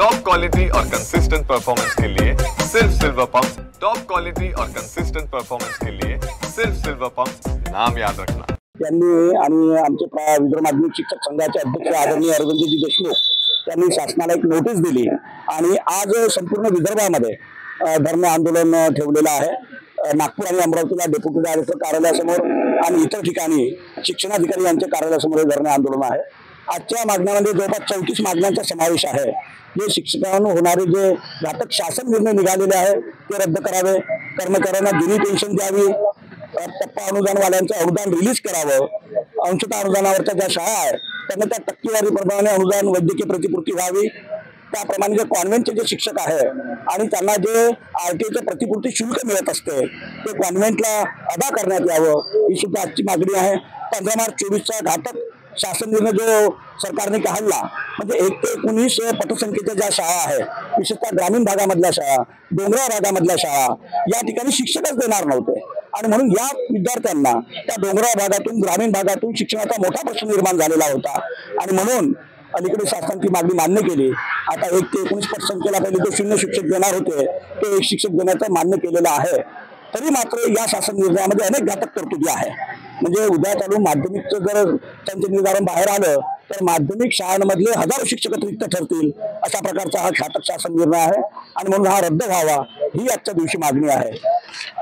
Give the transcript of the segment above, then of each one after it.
Top quality और consistent performance के लिए सिर्फ सिल्वर पंप्स। टॉप क्वालिटी और कंसिस्टेंट परफॉर्मेंस के लिए सिर्फ सिल्वर पंप्स, नाम याद रखना। त्यांनी आणि आमचे विदर्भ माध्यमिक शिक्षक संघाचे अध्यक्ष आदरणीय अरविंदजी देशमुख यांनी शासनाला एक नोटीस दिली आणि आज संपूर्ण विदर्भामध्ये धरणे आंदोलन ठेवलेलं आहे। नागपूर आणि अमरावतीला डेप्युटी डायरेक्टर कार्यालयासमोर आणि इतर ठिकाणी शिक्षणाधिकारी यांच्या कार्यालयासमोर धरणे आंदोलन आहे। आजच्या मागण्यांमध्ये जवळपास 34 मागण्यांचा समावेश आहे। जे शिक्षकांना होणारे जे घातक शासन निर्णय निघालेले आहे ते रद्द करावे, कर्मचाऱ्यांना जुनी पेन्शन द्यावी, टप्पा अनुदानवाल्यांचं अनुदान रिलीज करावं, अंशतः अनुदानावरच्या ज्या शाळा आहेत त्यांना त्या टक्केवारीप्रमाणे अनुदान वैद्यकीय प्रतिपूर्ती व्हावी, त्याप्रमाणे जे कॉन्व्हेंटचे जे शिक्षक आहे आणि त्यांना जे RTIचं प्रतिपूर्ती शुल्क मिळत असते ते कॉन्व्हेंटला अदा करण्यात यावं, ही सुद्धा आजची मागणी आहे। 15 मार्च 24चा घातक शासन निर्णय जो सरकारने काढला म्हणजे 1 ते 19 पटसंख्येच्या ज्या शाळा आहेत, विशेषतः ग्रामीण भागामधल्या शाळा, डोंगराळ भागामधल्या शाळा या ठिकाणी शिक्षकच देणार नव्हते आणि म्हणून या विद्यार्थ्यांना त्या डोंगराळ भागातून ग्रामीण भागातून शिक्षणाचा मोठा प्रश्न निर्माण झालेला होता आणि म्हणून अलीकडे शासनाची मागणी मान्य केली। आता 1 ते 19 पटसंख्येला पहिले जो 0 शिक्षक देणार होते ते 1 शिक्षक देण्याचं मान्य केलेलं आहे। तरी मात्र या शासन निर्णयामध्ये अनेक घातक तरतुदी आहे। म्हणजे उद्या चालून माध्यमिकचं जर त्यांचे निर्धारण बाहेर आलं तर माध्यमिक शाळांमधले हजारो शिक्षक रिक्त ठरतील, अशा प्रकारचा हा घातक शासन निर्णय आहे आणि म्हणून हा रद्द व्हावा ही आजच्या दिवशी मागणी आहे।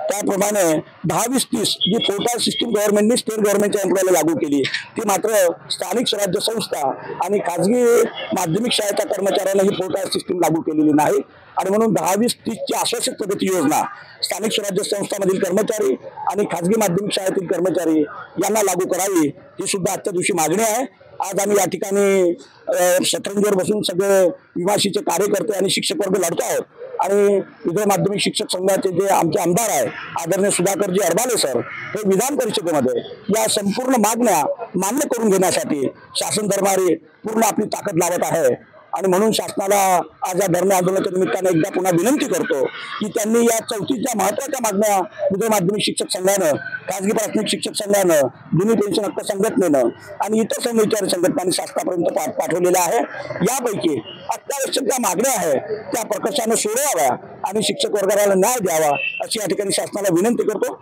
त्याप्रमाणे 10-20-30 जी पोर्टल सिस्टीम गव्हर्नमेंटने स्टेट गव्हर्नमेंटच्या एम्प्लॉयला लागू केली ती मात्र स्थानिक स्वराज्य संस्था आणि खाजगी माध्यमिक शाळेच्या कर्मचाऱ्यांना ही पोर्टल सिस्टीम लागू केलेली नाही आणि म्हणून 10-20-30ची आश्वासित प्रगती योजना स्थानिक स्वराज्य संस्थांमधील कर्मचारी आणि खाजगी माध्यमिक शाळेतील कर्मचारी यांना लागू करावी ही सुद्धा आजच्या दिवशी मागणी आहे। आज आम्ही या ठिकाणी शतरंजीवर बसून सगळे विमाशीचे कार्यकर्ते आणि शिक्षक वर्ग लढतो आहोत आणि विदर्भ माध्यमिक शिक्षक संघाचे जे आमचे आमदार आहे आदरणीय सुधाकरजी अडबाले सर हे विधान परिषदेमध्ये या संपूर्ण मागण्या मान्य करून घेण्यासाठी शासन दरबारी पूर्ण आपली ताकद लावत आहे आणि म्हणून शासनाला आज या धरणे आंदोलनाच्या निमित्ताने एकदा पुन्हा विनंती करतो की त्यांनी या 34 महत्त्वाच्या मागण्या विदर्भ माध्यमिक शिक्षक संघानं, खाजगी प्राथमिक शिक्षक संघानं, जुनी पेन्शन हक्क संघटनेनं आणि इतर समविचारी संघटनांनी शासनापर्यंत पाठवलेल्या आहे। यापैकी अत्यावश्यक ज्या मागण्या आहेत त्या प्रकर्षाने सोडवाव्या आणि शिक्षक वर्गाला न्याय द्यावा अशी या ठिकाणी शासनाला विनंती करतो।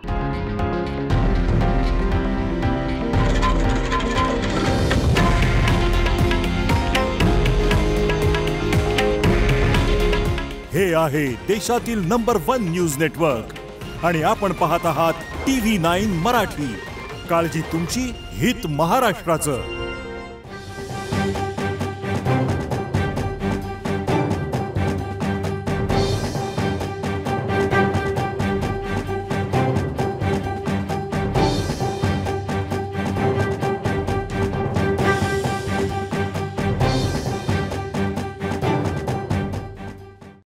हे आहे देशातील नंबर 1 न्यूज नेटवर्क आणि आपण पाहत आहात TV9 मराठी। काळजी तुमची, हित महाराष्ट्राचं।